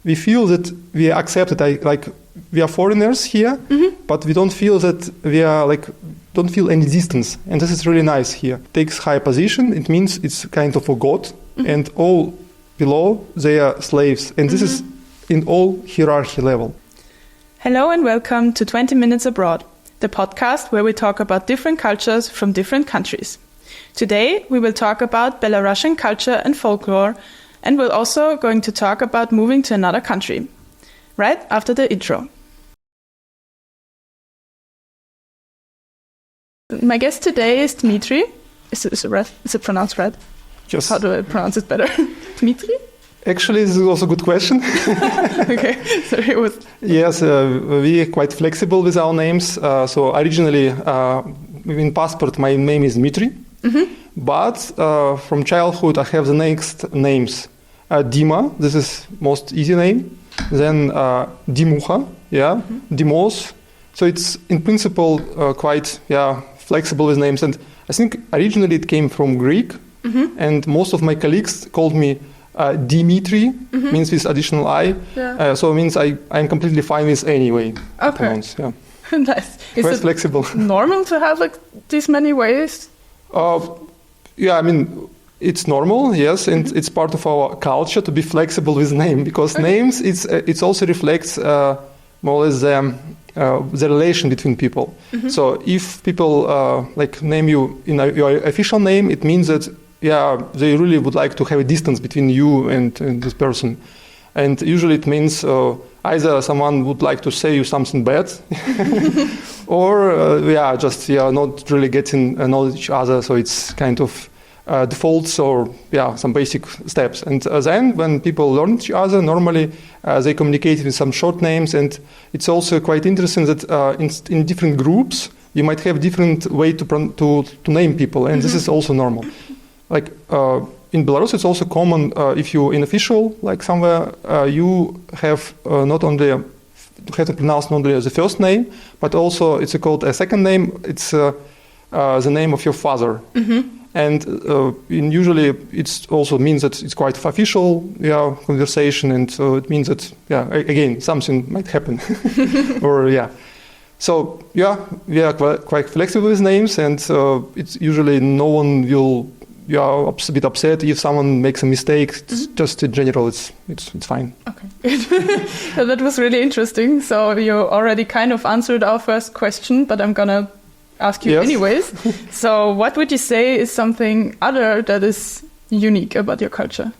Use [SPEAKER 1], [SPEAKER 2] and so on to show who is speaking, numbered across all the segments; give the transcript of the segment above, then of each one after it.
[SPEAKER 1] we feel that we are accepted, like we are foreigners here, but we don't feel that we are don't feel any distance. And this is really nice here. Takes high position, it means it's kind of a god, and all below, they are slaves. And this is in all hierarchy level.
[SPEAKER 2] Hello and welcome to 20 Minutes Abroad, the podcast where we talk about different cultures from different countries. Today, we will talk about Belarusian culture and folklore, and we're also going to talk about moving to another country, right after the intro. My guest today is Dmitry. Is it pronounced right?
[SPEAKER 1] Yes.
[SPEAKER 2] How do I pronounce it better? Dmitry?
[SPEAKER 1] Actually, this is also a good question.
[SPEAKER 2] Okay, sorry.
[SPEAKER 1] Yes, we are quite flexible with our names. So originally, in passport, my name is Dmitry. But from childhood, I have the next names. Dima, this is most easy name. Then Dimucha, Dimos. So it's in principle quite flexible with names. And I think originally it came from Greek. And most of my colleagues called me Dimitri, means with additional I. So it means I'm completely fine with any way.
[SPEAKER 2] Okay.
[SPEAKER 1] Pronounce,
[SPEAKER 2] Nice. Is
[SPEAKER 1] quite
[SPEAKER 2] it
[SPEAKER 1] flexible.
[SPEAKER 2] normal to have these many ways?
[SPEAKER 1] I mean, it's normal, yes, and it's part of our culture to be flexible with name, because names, it also reflects more or less the relation between people. So if people name you in your official name, it means that they really would like to have a distance between you and this person. And usually it means either someone would like to say you something bad, or not really getting know each other. So it's kind of defaults or some basic steps. And then when people learn each other, normally they communicate with some short names. And it's also quite interesting that in different groups you might have different way to name people, and this is also normal. Like in Belarus, it's also common if you in official, like somewhere, you have not only have to pronounce not only the first name, but also it's called a second name. It's the name of your father, and usually it also means that it's quite official, conversation, and so it means that again something might happen, or So we are quite flexible with names, and it's usually no one will. You are a bit upset if someone makes a mistake. It's just in general, it's fine.
[SPEAKER 2] Okay, so that was really interesting. So you already kind of answered our first question, but I'm gonna ask you anyways. So what would you say is something other that is unique about your culture?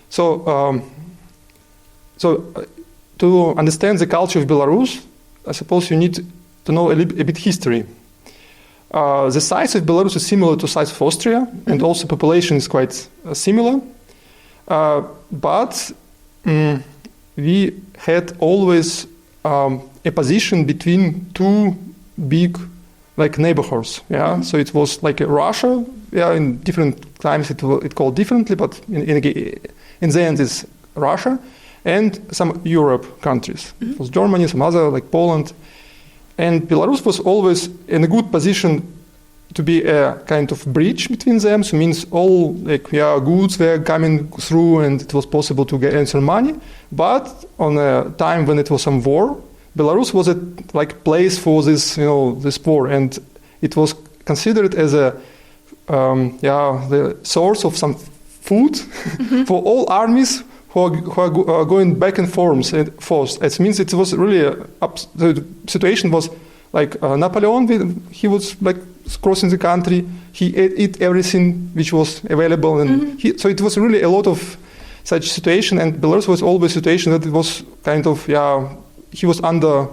[SPEAKER 2] So to understand the culture of Belarus, I suppose you need to know a bit history. The size of Belarus is similar to size of Austria, and also population is quite similar. But we had always a position between two big neighborhoods. So it was like Russia. In different times it called differently, but in the end it's Russia and some Europe countries. It was Germany, some other like Poland. And Belarus was always in a good position to be a kind of bridge between them. So it means all goods were coming through, and it was possible to get some money. But on a time when it was some war, Belarus was a place for this war, and it was considered as the source of some food for all armies who are going back and forth. It means it was really the situation was like Napoleon. He was crossing the country. He ate everything which was available, and so it was really a lot of such situation. And Belarus was always a situation that it was kind of he was under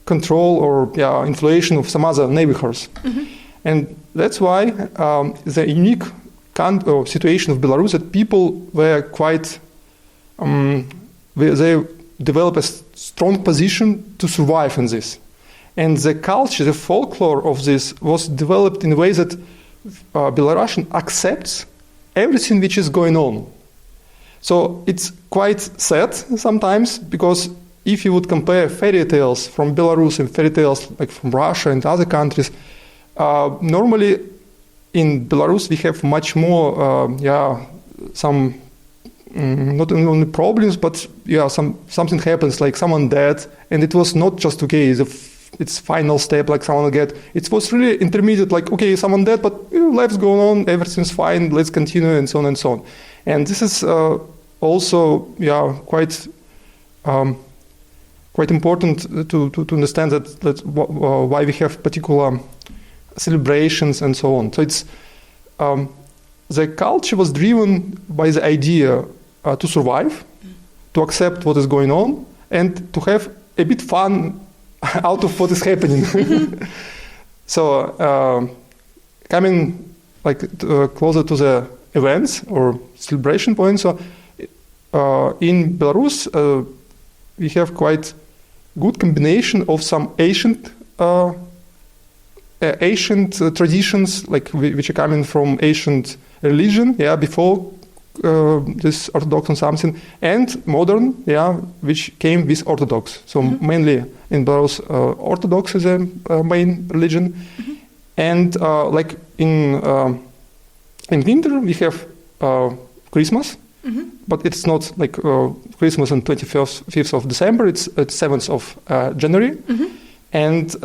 [SPEAKER 2] control or influence of some other neighborhoods, and that's why the unique situation of Belarus that people were quite. They developed a strong position to survive in this. And the culture, the folklore of this was developed in a way that Belarusian accepts everything which is going on. So it's quite sad sometimes, because if you would compare fairy tales from Belarus and fairy tales from Russia and other countries, normally in Belarus we have much more some not only problems, but something happens, like someone dead, and it was not just okay. It's final step, like someone get. It was really intermediate, like okay, someone dead, but life's going on, everything's fine, let's continue, and so on and so on. And this is also quite important to understand that why we have particular celebrations and so on. So it's the culture was driven by the idea to survive, to accept what is going on, and to have a bit fun out of what is happening. So coming closer to the events or celebration points. So in Belarus, we have quite good combination of some ancient traditions, which are coming from ancient religion, before this Orthodox and something, and modern, which came with Orthodox. So mainly in Belarus, Orthodox is a main religion, and in winter we have Christmas, but it's not like Christmas on 25th of December. It's 7th of January, and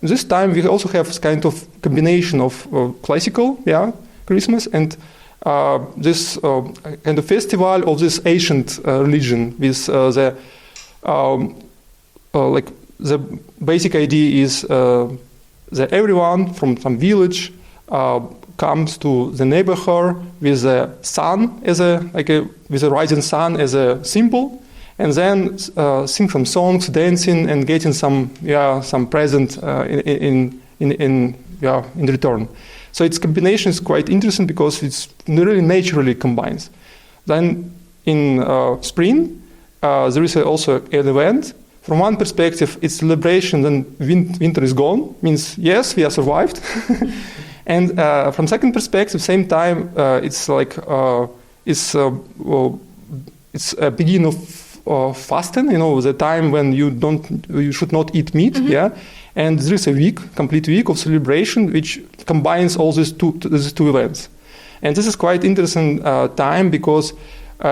[SPEAKER 2] this time we also have kind of combination of classical, Christmas, and this kind of festival of this ancient religion with the basic idea is that everyone from some village comes to the neighborhood with the sun as with a rising sun as a symbol, and then sing some songs, dancing, and getting some present in return. So its combination is quite interesting because it's really naturally combines. Then in spring, there is also an event. From one perspective, it's celebration, then winter is gone, means yes, we have survived. And from second perspective, same time, it's it's a beginning of fasting. The time when you should not eat meat. And there is a complete week of celebration, which combines all these two events. And this is quite interesting time because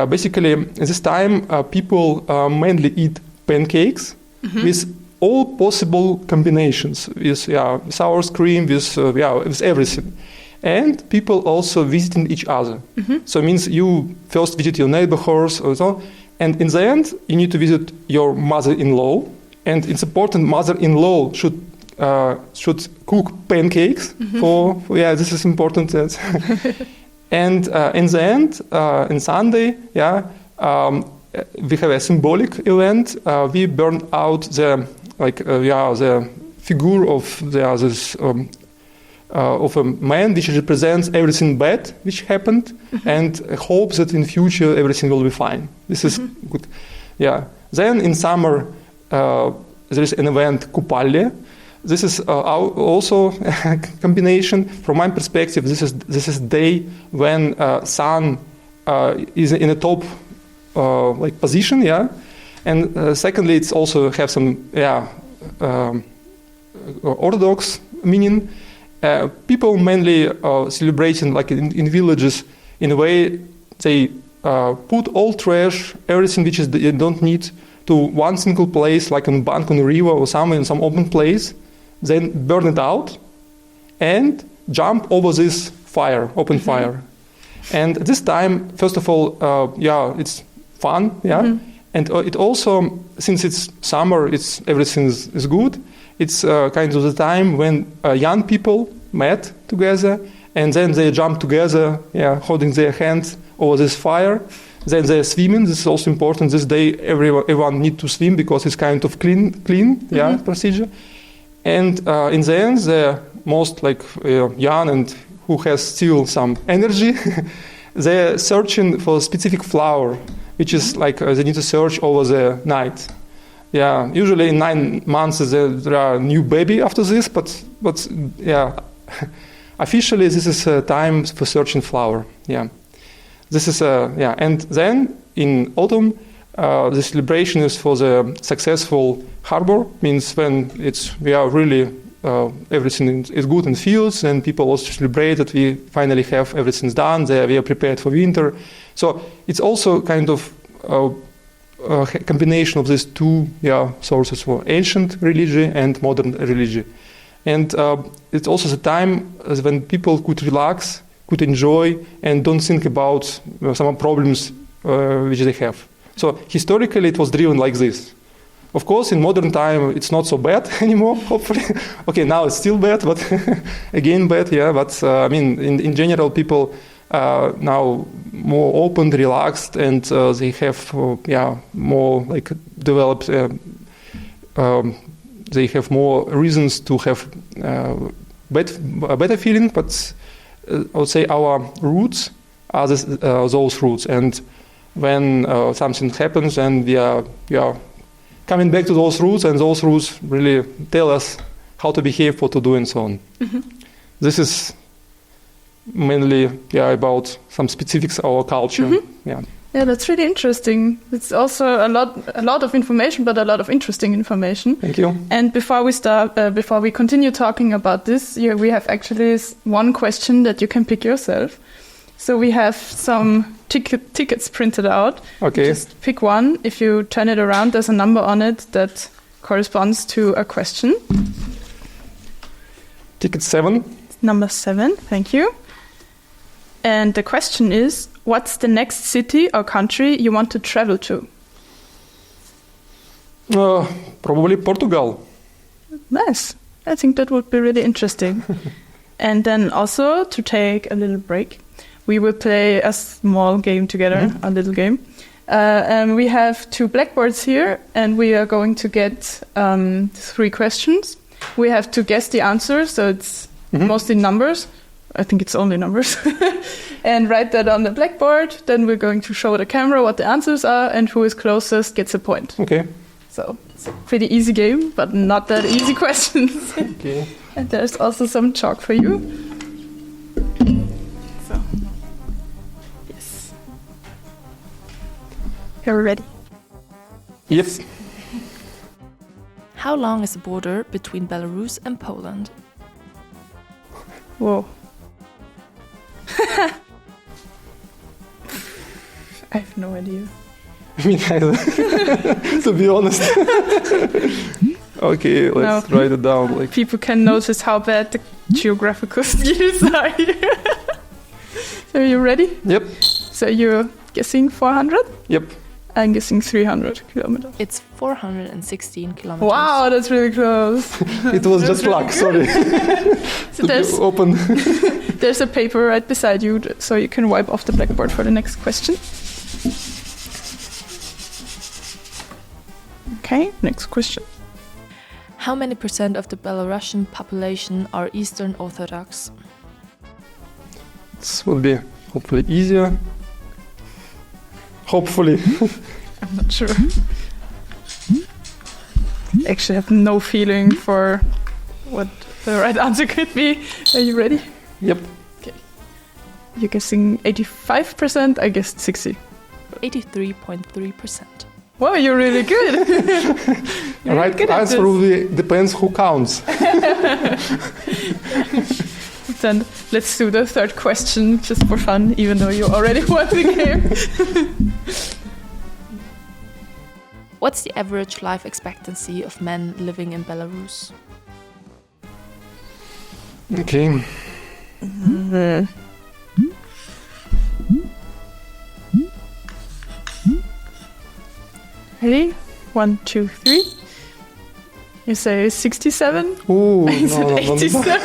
[SPEAKER 2] basically at this time people mainly eat pancakes with all possible combinations, with sour cream, with everything. And people also visiting each other. So it means you first visit your neighbors or so, and in the end you need to visit your mother-in-law. And it's important, mother-in-law should cook pancakes for this is important. And in the end, in Sunday, we have a symbolic event. We burn out the figure of this of a man which represents everything bad which happened, and hopes that in future everything will be fine. This is good. Then in summer there is an event Kupalle. This is also a combination. From my perspective, this is day when sun is in a top position, and secondly, it's also have some Orthodox meaning. People mainly celebrating in villages in a way they put all trash, everything which they don't need, to one single place, like on a bank on a river or somewhere in some open place, then burn it out and jump over this open fire. And this time, first of all, it's fun, and it also, since it's summer, everything is good. It's kind of the time when young people met together, and then they jump together, holding their hands over this fire. Then they're swimming. This is also important. This day, everyone need to swim because it's kind of clean, procedure. And in the end, the most young and who has still some energy, they're searching for a specific flower, which is they need to search over the night. Usually in 9 months there are new baby after this, but officially this is a time for searching flower. This is and then in autumn the celebration is for the successful harbor, means when we are really everything is good in fields, and people also celebrate that we finally have everything done. We are prepared for winter. So it's also kind of a combination of these two sources for ancient religion and modern religion. And it's also the time when people could relax, could enjoy, and don't think about some problems which they have. So historically it was driven like this. Of course, in modern time, it's not so bad anymore, hopefully. Okay, now it's still bad, but again bad, yeah. But I mean, in general, people now more open, relaxed, and they have, more like developed, they have more reasons to have a better feeling, but I would say our roots are those roots. And when something happens, and we are coming back to those roots, and those roots really tell us how to behave, what to do, and so on. Mm-hmm. This is mainly about some specifics of our culture. Mm-hmm.
[SPEAKER 3] Yeah, that's really interesting. It's also a lot of information, but a lot of interesting information.
[SPEAKER 2] Thank you.
[SPEAKER 3] And before we continue talking about this, we have actually one question that you can pick yourself. So we have some tickets printed out.
[SPEAKER 2] Okay.
[SPEAKER 3] Just pick one. If you turn it around, there's a number on it that corresponds to a question.
[SPEAKER 2] Ticket 7.
[SPEAKER 3] Number 7, thank you. And the question is, what's the next city or country you want to travel to?
[SPEAKER 2] Probably Portugal.
[SPEAKER 3] Nice. I think that would be really interesting. And then also, to take a little break, we will play a small game together, a little game. And we have 2 blackboards here, and we are going to get 3 questions. We have to guess the answer, so it's mostly numbers. I think it's only numbers. And write that on the blackboard. Then we're going to show the camera what the answers are, and who is closest gets a point.
[SPEAKER 2] Okay.
[SPEAKER 3] So it's a pretty easy game, but not that easy questions.
[SPEAKER 2] Okay.
[SPEAKER 3] And there's also some chalk for you. So, yes. You're ready?
[SPEAKER 2] Yes.
[SPEAKER 4] How long is the border between Belarus and Poland?
[SPEAKER 3] Whoa. I have no idea.
[SPEAKER 2] Me neither, to be honest. Okay, let's write it down. Like,
[SPEAKER 3] people can notice how bad the geographical skills are here. So are you ready?
[SPEAKER 2] Yep.
[SPEAKER 3] So you're guessing 400?
[SPEAKER 2] Yep.
[SPEAKER 3] I'm guessing 300 kilometers.
[SPEAKER 4] It's 416 kilometers.
[SPEAKER 3] Wow, that's really close.
[SPEAKER 2] It was just luck, sorry.
[SPEAKER 3] So there's
[SPEAKER 2] open.
[SPEAKER 3] There's a paper right beside you, so you can wipe off the blackboard for the next question. Okay, next question.
[SPEAKER 4] How many % of the Belarusian population are Eastern Orthodox?
[SPEAKER 2] This will be hopefully easier. Hopefully.
[SPEAKER 3] I'm not sure. I actually have no feeling for what the right answer could be. Are you ready?
[SPEAKER 2] Yep.
[SPEAKER 3] Okay. You're guessing 85%, I guessed 60.
[SPEAKER 4] 83.3%.
[SPEAKER 3] Wow, you're really good.
[SPEAKER 2] You're right good answer probably depends who counts.
[SPEAKER 3] Then let's do the third question just for fun, even though you already won the game.
[SPEAKER 4] What's the average life expectancy of men living in Belarus?
[SPEAKER 2] Okay.
[SPEAKER 3] Ready? 1, 2, 3. You say 67?
[SPEAKER 2] Ooh,
[SPEAKER 3] Is it 87?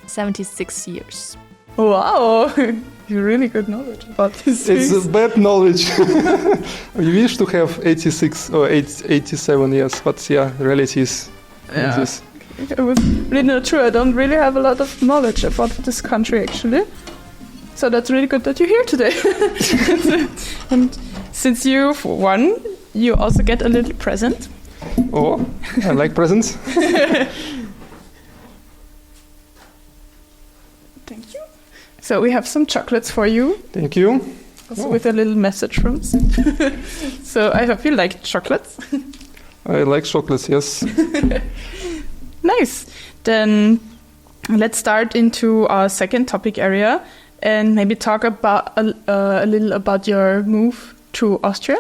[SPEAKER 4] 76 years.
[SPEAKER 3] Wow, you really good knowledge about this.
[SPEAKER 2] It's a bad knowledge. We wish to have 86 or 87 years, but reality is this.
[SPEAKER 3] I was really not sure. I don't really have a lot of knowledge about this country, actually. So that's really good that you're here today. And since you've won, you also get a little present.
[SPEAKER 2] Oh, I like presents.
[SPEAKER 3] Thank you. So we have some chocolates for you.
[SPEAKER 2] Thank you.
[SPEAKER 3] Also with a little message from us. So I hope you like chocolates.
[SPEAKER 2] I like chocolates, yes.
[SPEAKER 3] Nice. Then let's start into our second topic area and maybe talk about a little about your move to Austria.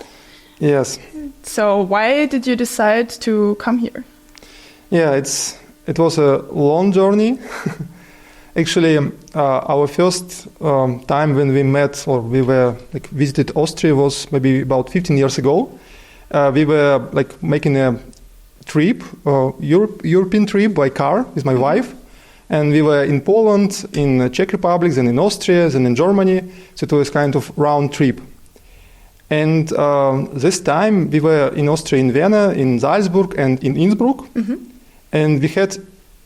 [SPEAKER 2] Yes.
[SPEAKER 3] So why did you decide to come here?
[SPEAKER 2] Yeah, it was a long journey. Actually, our first time when we met or we were visited Austria was maybe about 15 years ago. We were making a trip, European trip by car with my wife, and we were in Poland, in Czech Republic, and in Austria, and in Germany. So it was kind of round trip. And this time we were in Austria, in Vienna, in Salzburg, and in Innsbruck, and we had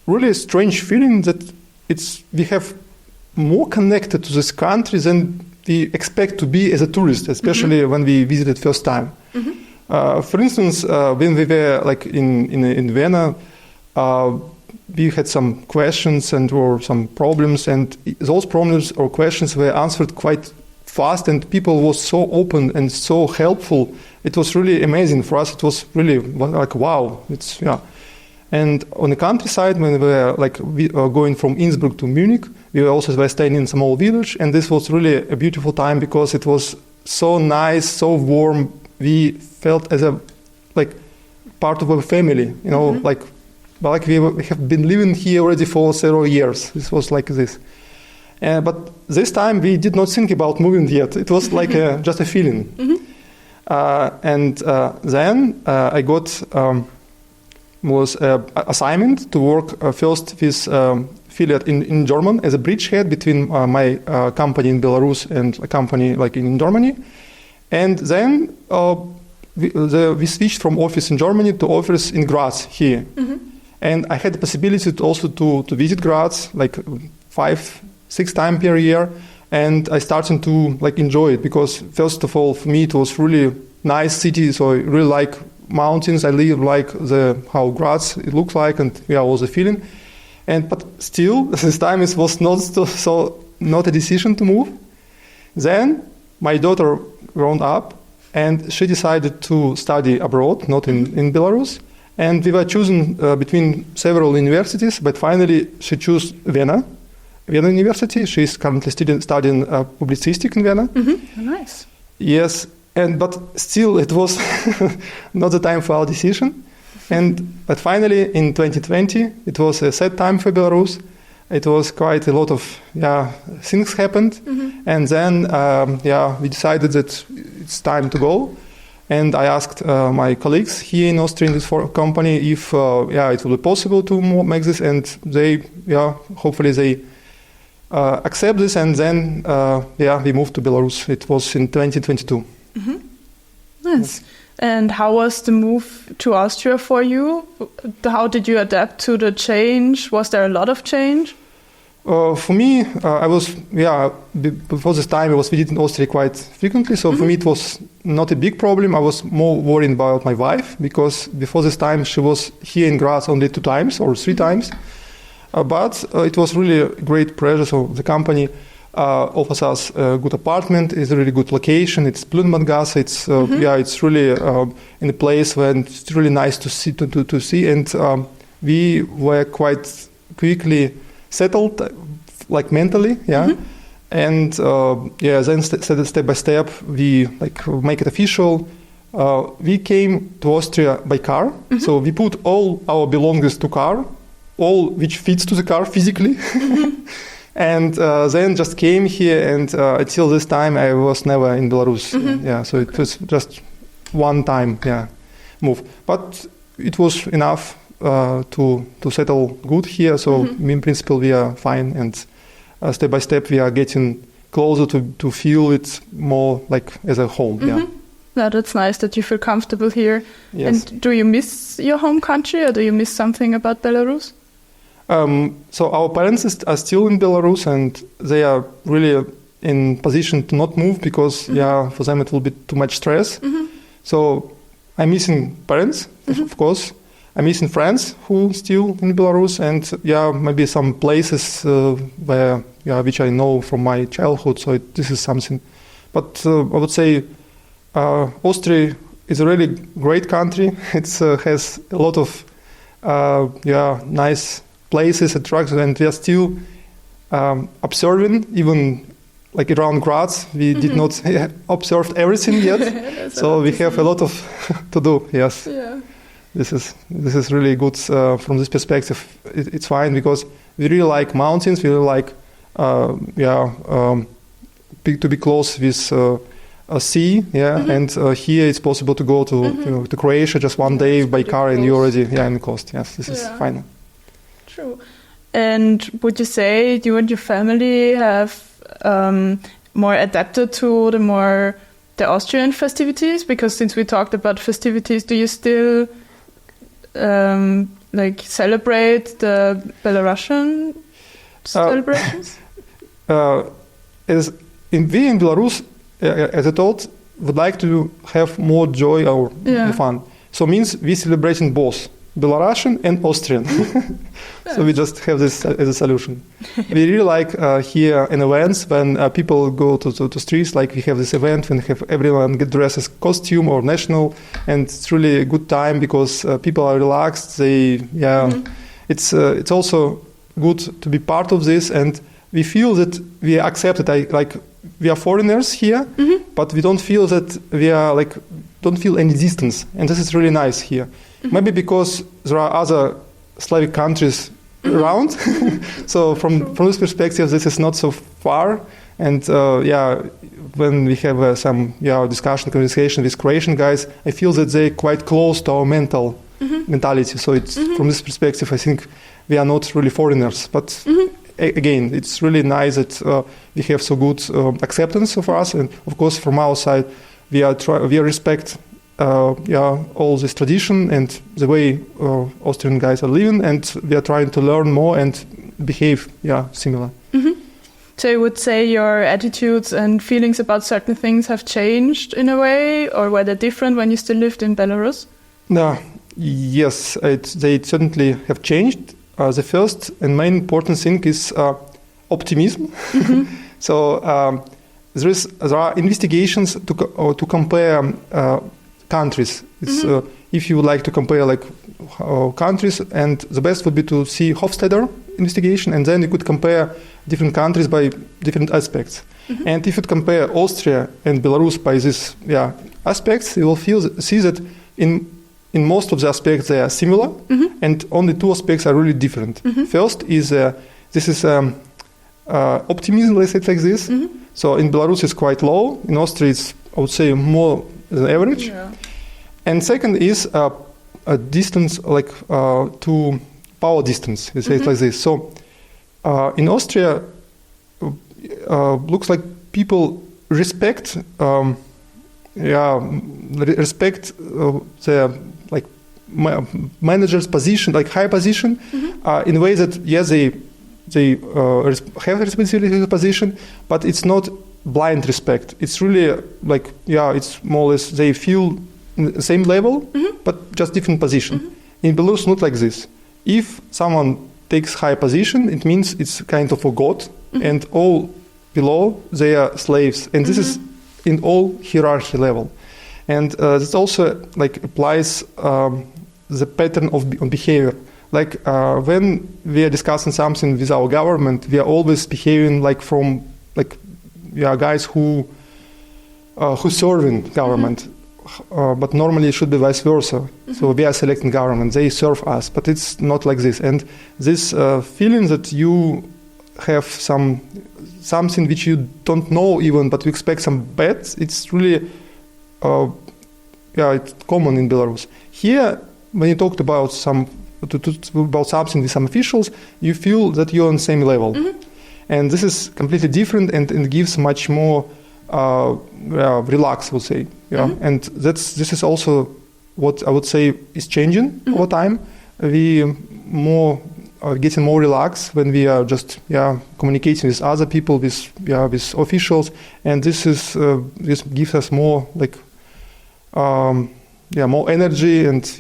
[SPEAKER 2] really a strange feeling that we have more connected to this country than we expect to be as a tourist, especially when we visited first time. For instance, when we were in Vienna, we had some questions or some problems, and those problems or questions were answered quite fast, and people were so open and so helpful. It was really amazing for us. It was really wow. And on the countryside, when we were going from Innsbruck to Munich, we were staying in a small village, and this was really a beautiful time because it was so nice, so warm. We felt as a part of a family, we have been living here already for several years. This was like this. But this time we did not think about moving yet. It was just a feeling. And then I got assignment to work first with affiliate in German as a bridgehead between my company in Belarus and a company in Germany. And then we switched from office in Germany to office in Graz here. And I had the possibility to visit Graz 5-6 times per year, and I started to enjoy it because first of all for me it was really nice city, so I really like mountains. I really like how Graz it looks like, and was a feeling. But still this time it was not a decision to move. Then my daughter grown up, and she decided to study abroad, not in Belarus. And we were choosing between several universities, but finally she chose Vienna University. She's currently studying publicistic in Vienna.
[SPEAKER 3] Nice.
[SPEAKER 2] Yes, but still it was not the time for our decision. But finally in 2020, it was a sad time for Belarus. It was quite a lot of things happened, and then we decided that it's time to go. And I asked my colleagues here in Austria in this company if it will be possible to make this, and they hopefully they accept this, and then we moved to Belarus. It was in 2022.
[SPEAKER 3] Nice. And how was the move to Austria for you? How did you adapt to the change? Was there a lot of change?
[SPEAKER 2] For me, I was, before this time I was visiting Austria quite frequently, so for me it was not a big problem. I was more worried about my wife, because before this time she was here in Graz only 2 times or 3 times. But it was really a great pleasure. So the company offers us a good apartment. It's a really good location. It's Blumenggasse. It's it's really in a place where it's really nice to see. And we were quite quickly settled, mentally, and then step by step we make it official. We came to Austria by car, so we put all our belongings to car, all which fits to the car physically, and then just came here. And until this time, I was never in Belarus. So it was just one time, move, but it was enough to settle good here. So in principle we are fine, and step by step we are getting closer to feel it more as a home.
[SPEAKER 3] No, that's nice that you feel comfortable here.
[SPEAKER 2] Yes.
[SPEAKER 3] And do you miss your home country, or do you miss something about Belarus?
[SPEAKER 2] So our parents are still in Belarus, and they are really in position to not move because for them it will be too much stress. So I'm missing parents, of course. I'm missing friends who still in Belarus, and maybe some places where which I know from my childhood. So this is something. But I would say Austria is a really great country. It has a lot of nice places, attractions, and we are still observing, even like around Graz. We did not observe everything yet, so we have a lot of to do. Yes,
[SPEAKER 3] Yeah.
[SPEAKER 2] this is really good from this perspective. It's fine because we really like mountains. We really like to be close with a sea. And here it's possible to go to Croatia just one day by car, and you already in the coast. Yes, this is fine.
[SPEAKER 3] True. And would you say you and your family have more adapted to the Austrian festivities? Because since we talked about festivities, do you still celebrate the Belarusian celebrations?
[SPEAKER 2] We in Belarus, as I told, would like to have more joy or fun. So means we celebrating both Belarusian and Austrian. So we just have this as a solution. We really like here in events when people go to streets, like we have this event when everyone get dressed as costume or national, and it's really a good time because people are relaxed. It's also good to be part of this, and we feel that we are accepted. We are foreigners here, but we don't feel that we are don't feel any distance, and this is really nice here. Maybe because there are other Slavic countries around, so from this perspective, this is not so far. And when we have some conversation with Croatian guys, I feel that they're quite close to our mentality. So it's from this perspective, I think we are not really foreigners. But again, it's really nice that we have so good acceptance of us, and of course, from our side, we respect all this tradition and the way Austrian guys are living, and we are trying to learn more and behave similar.
[SPEAKER 3] So you would say your attitudes and feelings about certain things have changed in a way, or were they different when you still lived in Belarus?
[SPEAKER 2] Yes, they certainly have changed. The first and main important thing is optimism. So there are investigations to compare countries. It's if you would like to compare countries, and the best would be to see Hofstadter investigation, and then you could compare different countries by different aspects. And if you compare Austria and Belarus by these aspects, you will see that in most of the aspects they are similar, and only two aspects are really different. First is optimism, let's say it like this. So in Belarus it's quite low. In Austria it's, I would say, more than average. And second is a distance, to power distance, let's say it like this. So in Austria, looks like people respect their manager's position, high position, in a way that they have responsibility in the position, but it's not blind respect. It's really it's more or less they feel the same level, but just different position. In Belarus, not like this. If someone takes high position, it means it's kind of a god, and all below they are slaves, and this is in all hierarchy level. And this also applies the pattern of behavior. When we are discussing something with our government, we are always behaving guys who serving government, but normally it should be vice versa. So we are selecting government, they serve us, but it's not like this. And this feeling that you have something which you don't know even, but you expect some bad, it's really it's common in Belarus. Here, when you talked about something with some officials, you feel that you're on the same level. And this is completely different, and it gives much more relaxed, I would say. And this is also what I would say is changing over time. We more getting more relaxed when we are just communicating with other people, with officials, and this gives us more more energy and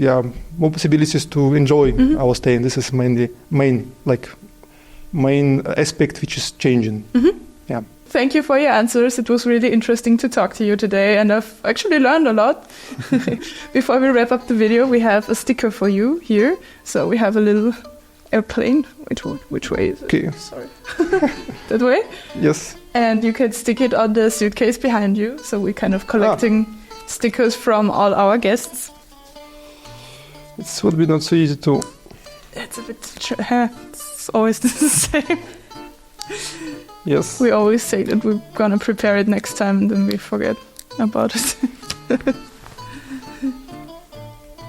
[SPEAKER 2] more possibilities to enjoy our stay. And this is main aspect which is changing.
[SPEAKER 3] thank you for your answers. It was really interesting to talk to you today, and I've actually learned a lot. Before we wrap up the video, we have a sticker for you here. So we have a little airplane. Which way is it?
[SPEAKER 2] Okay.
[SPEAKER 3] Sorry. That way?
[SPEAKER 2] Yes.
[SPEAKER 3] And you can stick it on the suitcase behind you. So we're kind of collecting stickers from all our guests.
[SPEAKER 2] It would be not so easy to...
[SPEAKER 3] It's a bit... it's always the same.
[SPEAKER 2] Yes.
[SPEAKER 3] We always say that we're gonna prepare it next time and then we forget about it.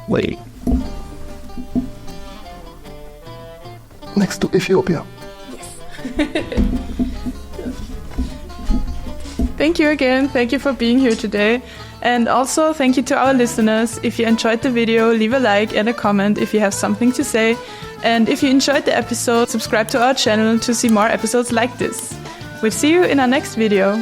[SPEAKER 2] Wait. Next to Ethiopia.
[SPEAKER 3] Thank you again. Thank you for being here today. And also thank you to our listeners. If you enjoyed the video, leave a like and a comment if you have something to say. And if you enjoyed the episode, subscribe to our channel to see more episodes like this. We'll see you in our next video.